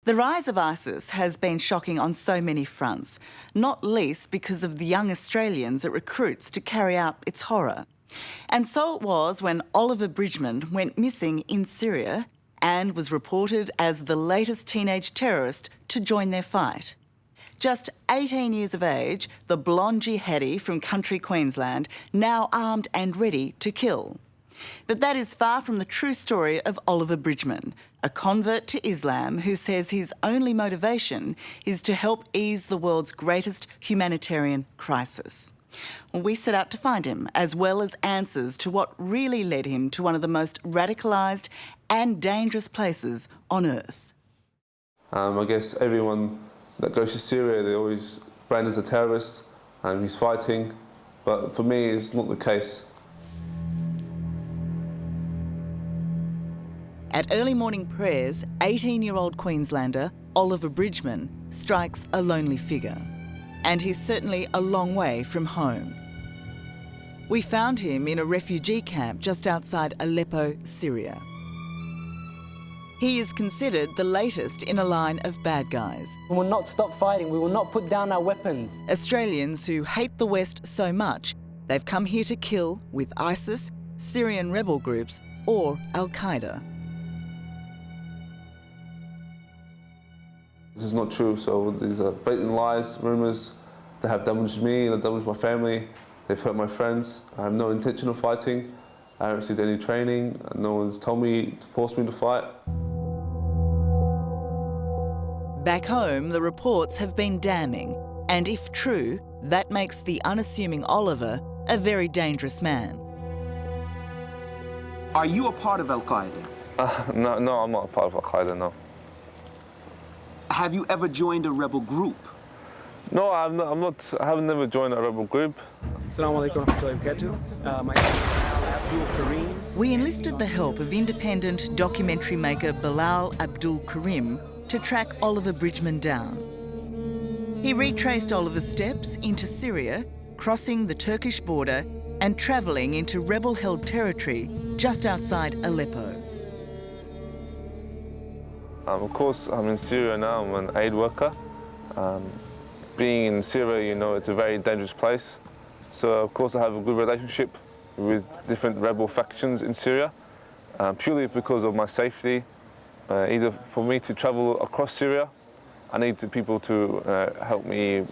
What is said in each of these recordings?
The rise of ISIS has been shocking on so many fronts, not least because of the young Australians it recruits to carry out its horror. And so it was when Oliver Bridgeman went missing in Syria and was reported as the latest teenage terrorist to join their fight. Just 18 years of age, the blond jihadi from country Queensland, now armed and ready to kill. But that is far from the true story of Oliver Bridgeman, a convert to Islam who says his only motivation is to help ease the world's greatest humanitarian crisis. We set out to find him, as well as answers to what really led him to one of the most radicalised and dangerous places on earth. I guess everyone that goes to Syria, they're always branded as a terrorist and he's fighting, but for me it's not the case. At early morning prayers, 18-year-old Queenslander Oliver Bridgeman strikes a lonely figure. And he's certainly a long way from home. We found him in a refugee camp just outside Aleppo, Syria. He is considered the latest in a line of bad guys. We will not stop fighting. We will not put down our weapons. Australians who hate the West so much, they've come here to kill with ISIS, Syrian rebel groups, or Al-Qaeda. This is not true, so these are blatant lies, rumours. They have damaged me, they've damaged my family, they've hurt my friends. I have no intention of fighting. I haven't received any training, no one's told me to force me to fight. Back home, the reports have been damning, and if true, that makes the unassuming Oliver a very dangerous man. Are you a part of Al-Qaeda? No, I'm not a part of Al-Qaeda, no. Have you ever joined a rebel group? No, I haven't never joined a rebel group. Assalamu alaikum warahmatullahi wabarakatuh. My name is Abdul Karim. We enlisted the help of independent documentary maker Bilal Abdul Karim to track Oliver Bridgeman down. He retraced Oliver's steps into Syria, crossing the Turkish border and travelling into rebel-held territory just outside Aleppo. Of course, I'm in Syria now, I'm an aid worker. Being in Syria, you know, it's a very dangerous place. So, of course, I have a good relationship with different rebel factions in Syria, purely because of my safety. Either for me to travel across Syria, I need people to help me,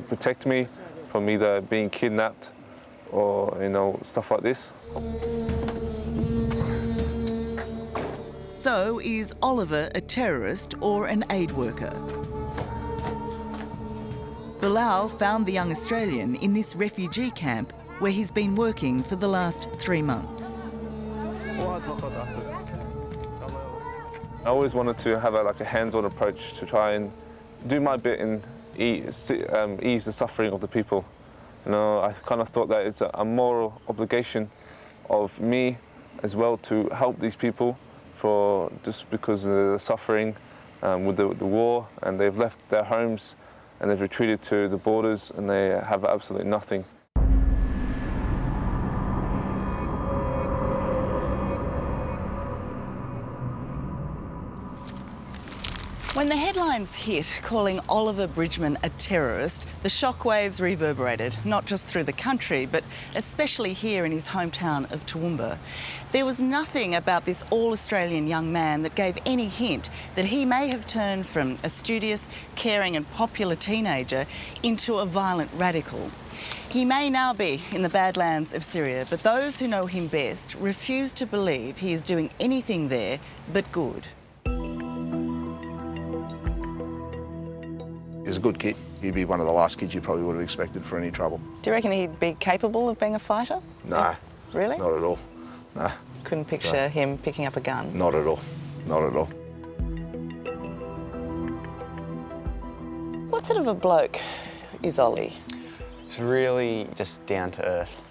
protect me from either being kidnapped or, you know, stuff like this. So, is Oliver a terrorist or an aid worker? Bilal found the young Australian in this refugee camp where he's been working for the last 3 months. I always wanted to have a hands-on approach to try and do my bit and ease the suffering of the people. You know, I kind of thought that it's a moral obligation of me as well to help these people just because of the suffering with the war, and they've left their homes and they've retreated to the borders and they have absolutely nothing. When the headlines hit calling Oliver Bridgeman a terrorist, the shockwaves reverberated, not just through the country, but especially here in his hometown of Toowoomba. There was nothing about this all-Australian young man that gave any hint that he may have turned from a studious, caring and popular teenager into a violent radical. He may now be in the Badlands of Syria, but those who know him best refuse to believe he is doing anything there but good. He's a good kid. He'd be one of the last kids you probably would have expected for any trouble. Do you reckon he'd be capable of being a fighter? No. Really? Not at all. No. Couldn't picture him picking up a gun? Not at all. Not at all. What sort of a bloke is Ollie? He's really just down to earth.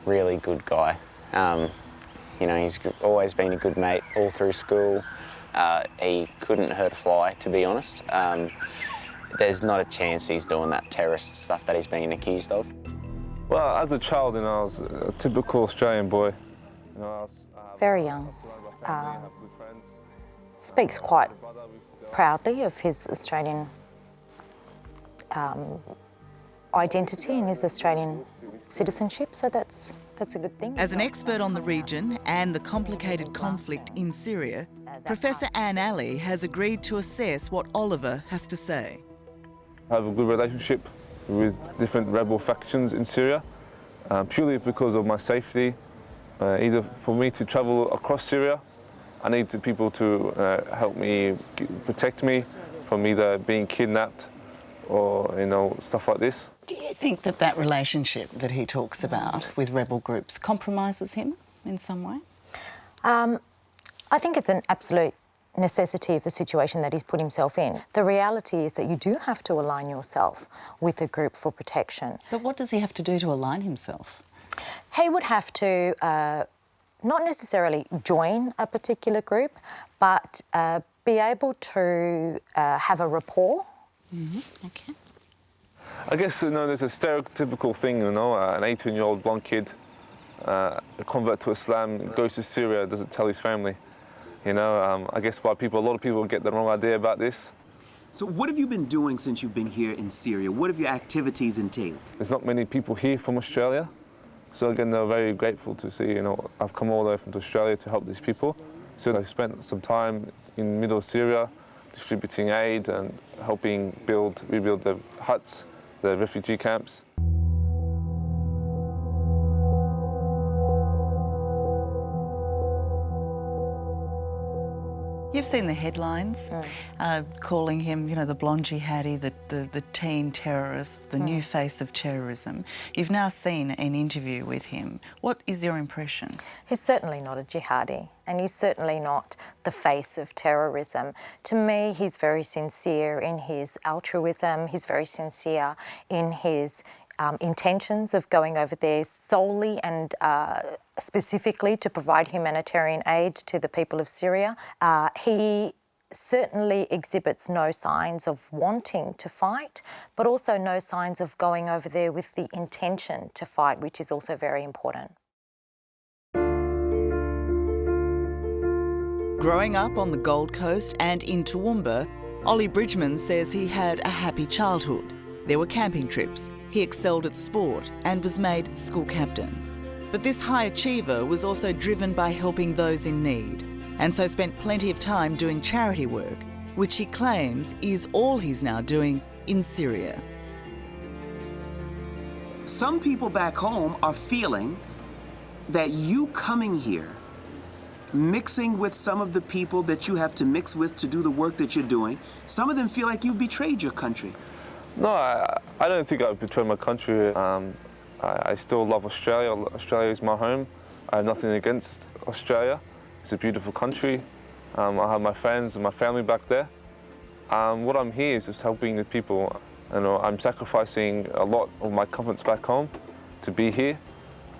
Really good guy. You know, he's always been a good mate all through school. He couldn't hurt a fly, to be honest. There's not a chance he's doing that terrorist stuff that he's being accused of. Well, as a child, you know, I was a typical Australian boy. You know, Very young. speaks quite proudly of his Australian identity and his Australian citizenship, so that's a good thing. As an expert on the region and the complicated conflict in Syria, Professor Anne Alley has agreed to assess what Oliver has to say. I have a good relationship with different rebel factions in Syria, purely because of my safety. Either for me to travel across Syria, I need people to help me, protect me from either being kidnapped or, stuff like this. Do you think that that relationship that he talks about with rebel groups compromises him in some way? I think it's an absolute necessity of the situation that he's put himself in. The reality is that you do have to align yourself with a group for protection. But what does he have to do to align himself? He would have to not necessarily join a particular group, but be able to have a rapport. Mm-hmm. Okay. I guess, there's a stereotypical thing, an 18-year-old blonde kid, a convert to Islam, goes to Syria, doesn't tell his family. I guess a lot of people get the wrong idea about this. So what have you been doing since you've been here in Syria? What have your activities entailed? There's not many people here from Australia. So again, they're very grateful to see, I've come all the way from Australia to help these people. So I spent some time in middle Syria distributing aid and helping rebuild the huts, the refugee camps. You've seen the headlines calling him, the blond jihadi, the teen terrorist, the new face of terrorism. You've now seen an interview with him. What is your impression? He's certainly not a jihadi, and he's certainly not the face of terrorism. To me, he's very sincere in his altruism. He's very sincere in his intentions of going over there solely and specifically to provide humanitarian aid to the people of Syria. He certainly exhibits no signs of wanting to fight, but also no signs of going over there with the intention to fight, which is also very important. Growing up on the Gold Coast and in Toowoomba, Oliver Bridgeman says he had a happy childhood. There were camping trips. He excelled at sport and was made school captain. But this high achiever was also driven by helping those in need, and so spent plenty of time doing charity work, which he claims is all he's now doing in Syria. Some people back home are feeling that you coming here, mixing with some of the people that you have to mix with to do the work that you're doing, some of them feel like you've betrayed your country. No, I don't think I've betrayed my country. I still love Australia. Australia is my home. I have nothing against Australia. It's a beautiful country. I have my friends and my family back there. What I'm here is just helping the people. I'm sacrificing a lot of my comforts back home to be here.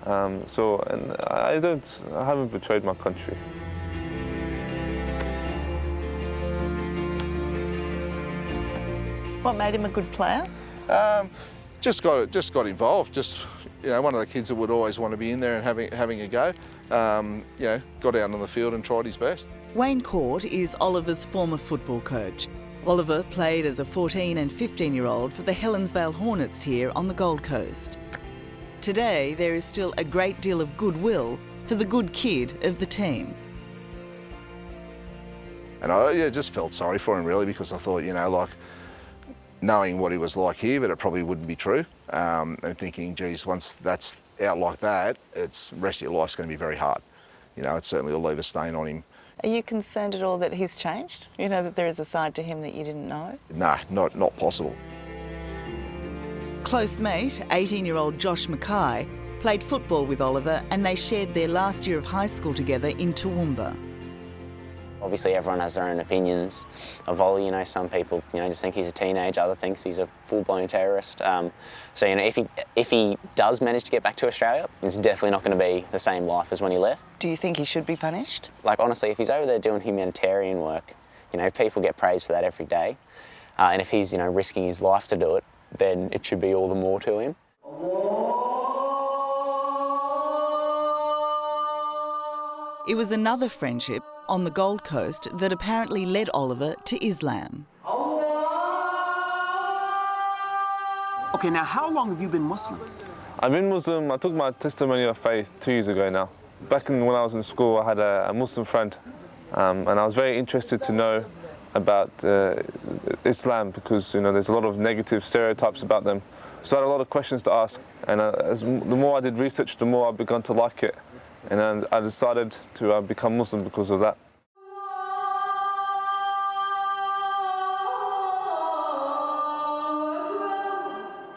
I haven't betrayed my country. What made him a good player? Just got involved. One of the kids that would always want to be in there and having a go. Got out on the field and tried his best. Wayne Court is Oliver's former football coach. Oliver played as a 14 and 15-year-old for the Helensvale Hornets here on the Gold Coast. Today, there is still a great deal of goodwill for the good kid of the team. And I just felt sorry for him really, because I thought, knowing what he was like here, but it probably wouldn't be true. And thinking, geez, once that's out like that, the rest of your life's going to be very hard. It certainly will leave a stain on him. Are you concerned at all that he's changed? That there is a side to him that you didn't know? Nah, not possible. Close mate, 18-year-old Josh Mackay, played football with Oliver and they shared their last year of high school together in Toowoomba. Obviously everyone has their own opinions of Ollie, some people, just think he's a teenager, others think he's a full-blown terrorist. If he does manage to get back to Australia, it's definitely not going to be the same life as when he left. Do you think he should be punished? Honestly, if he's over there doing humanitarian work, people get praised for that every day. And if he's, risking his life to do it, then it should be all the more to him. It was another friendship on the Gold Coast that apparently led Oliver to Islam. Okay, now how long have you been Muslim? I've been Muslim. I took my testimony of faith 2 years ago now. Back when I was in school, I had a Muslim friend, and I was very interested to know about Islam because, you know, there's a lot of negative stereotypes about them. So I had a lot of questions to ask, and the more I did research, the more I began to like it, and I decided to become Muslim because of that.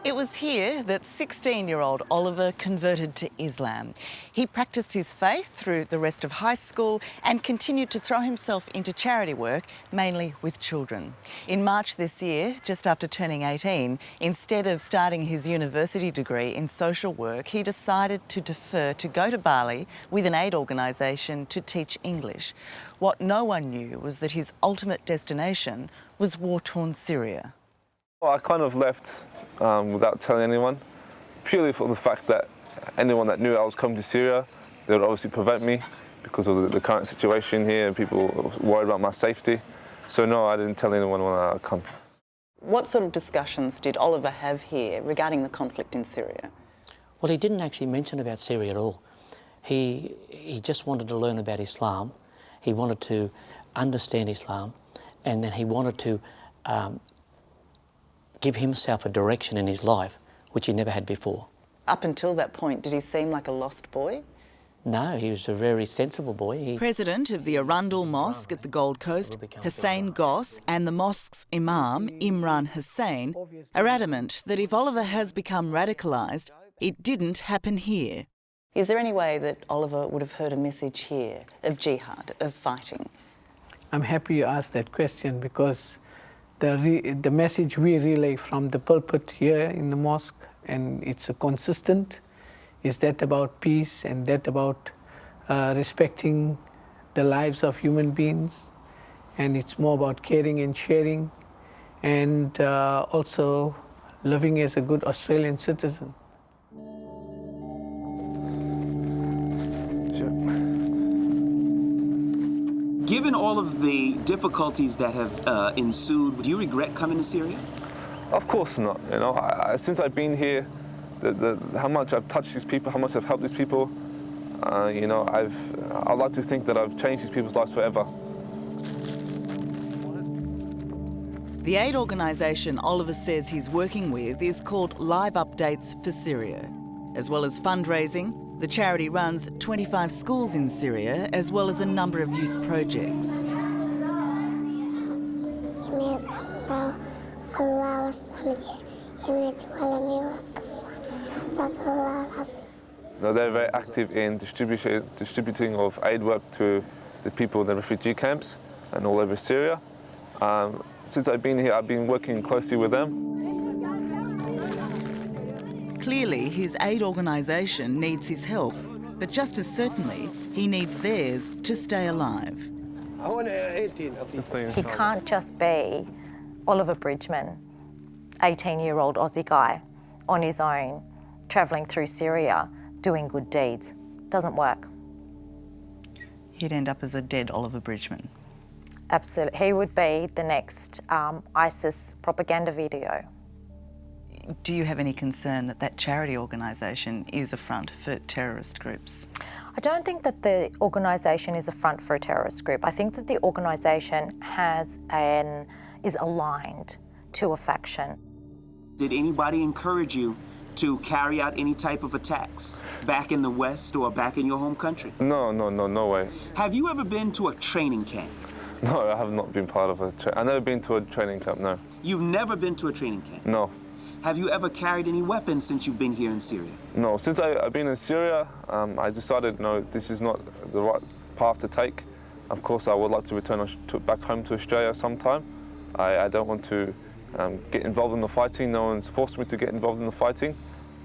It was here that 16-year-old Oliver converted to Islam. He practiced his faith through the rest of high school and continued to throw himself into charity work, mainly with children. In March this year, just after turning 18, instead of starting his university degree in social work, he decided to defer to go to Bali with an aid organisation to teach English. What no one knew was that his ultimate destination was war-torn Syria. Well, I kind of left without telling anyone, purely for the fact that anyone that knew I was coming to Syria, they would obviously prevent me because of the current situation here and people were worried about my safety. So no, I didn't tell anyone when I come. What sort of discussions did Oliver have here regarding the conflict in Syria? Well, he didn't actually mention about Syria at all. He just wanted to learn about Islam. He wanted to understand Islam, and then he wanted to give himself a direction in his life, which he never had before. Up until that point, did he seem like a lost boy? No, he was a very sensible boy. President of the Arundel Mosque at the Gold Coast, Hussein Goss, and the mosque's imam, Imran Hussein, are adamant that if Oliver has become radicalised, it didn't happen here. Is there any way that Oliver would have heard a message here of jihad, of fighting? I'm happy you asked that question because the message we relay from the pulpit here in the mosque, and it's a consistent, is that about peace and that about respecting the lives of human beings, and it's more about caring and sharing, and also living as a good Australian citizen. Given all of the difficulties that have ensued, do you regret coming to Syria? Of course not. You know, since I've been here, how much I've touched these people, how much I've helped these people, you know, I'd like to think that I've changed these people's lives forever. The aid organisation Oliver says he's working with is called Live Updates for Syria. As well as fundraising, the charity runs 25 schools in Syria, as well as a number of youth projects. They're very active in distributing of aid work to the people in the refugee camps and all over Syria. Since I've been here, I've been working closely with them. Clearly, his aid organisation needs his help, but just as certainly, he needs theirs to stay alive. He can't just be Oliver Bridgeman, 18-year-old Aussie guy, on his own, travelling through Syria, doing good deeds. Doesn't work. He'd end up as a dead Oliver Bridgeman. Absolutely. He would be the next ISIS propaganda video. Do you have any concern that that charity organisation is a front for terrorist groups? I don't think that the organisation is a front for a terrorist group. I think that the organisation is aligned to a faction. Did anybody encourage you to carry out any type of attacks back in the West or back in your home country? No way. Have you ever been to a training camp? No, I have not been part of I've never been to a training camp, no. You've never been to a training camp? No. Have you ever carried any weapons since you've been here in Syria? No, since I've been in Syria, I decided, no, this is not the right path to take. Of course, I would like to return back home to Australia sometime. I don't want to get involved in the fighting. No one's forced me to get involved in the fighting.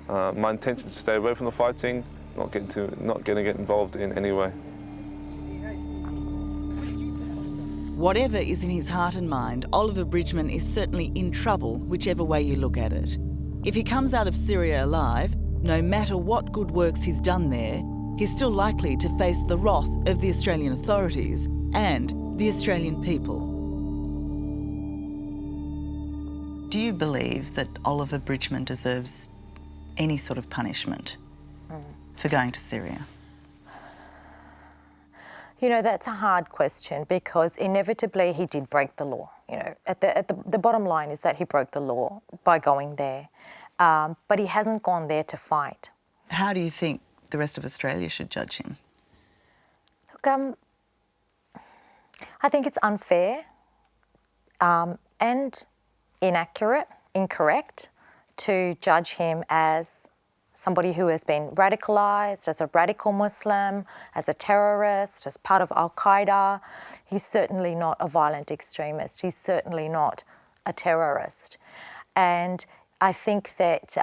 My intention is to stay away from the fighting, not going to get involved in any way. Whatever is in his heart and mind, Oliver Bridgeman is certainly in trouble, whichever way you look at it. If he comes out of Syria alive, no matter what good works he's done there, he's still likely to face the wrath of the Australian authorities and the Australian people. Do you believe that Oliver Bridgeman deserves any sort of punishment for going to Syria? You know, that's a hard question because inevitably he did break the law. You know, the bottom line is that he broke the law by going there, but he hasn't gone there to fight. How do you think the rest of Australia should judge him? Look, I think it's unfair and inaccurate, incorrect to judge him as somebody who has been radicalised, as a radical Muslim, as a terrorist, as part of Al-Qaeda. He's certainly not a violent extremist. He's certainly not a terrorist. And I think that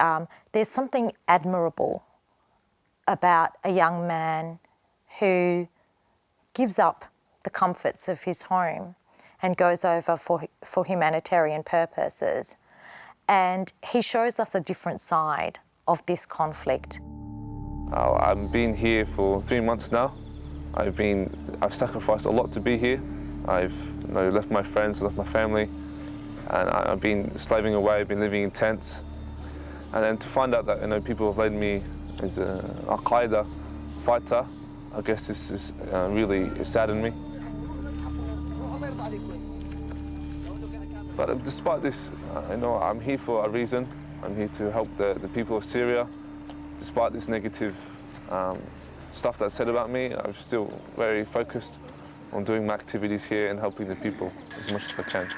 there's something admirable about a young man who gives up the comforts of his home and goes over for humanitarian purposes. And he shows us a different side of this conflict. I've been here for 3 months now. I've sacrificed a lot to be here. I've left my friends, left my family, and I've been slaving away. I've been living in tents, and then to find out that people have labelled me as an Al-Qaeda fighter, I guess this is really saddened me. But despite this, I'm here for a reason. I'm here to help the people of Syria. Despite this negative stuff that's said about me, I'm still very focused on doing my activities here and helping the people as much as I can.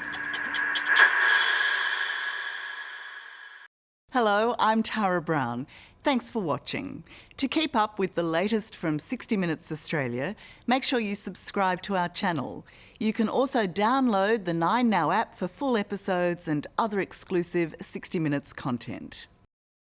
Hello, I'm Tara Brown. Thanks for watching. To keep up with the latest from 60 Minutes Australia, make sure you subscribe to our channel. You can also download the 9Now app for full episodes and other exclusive 60 Minutes content.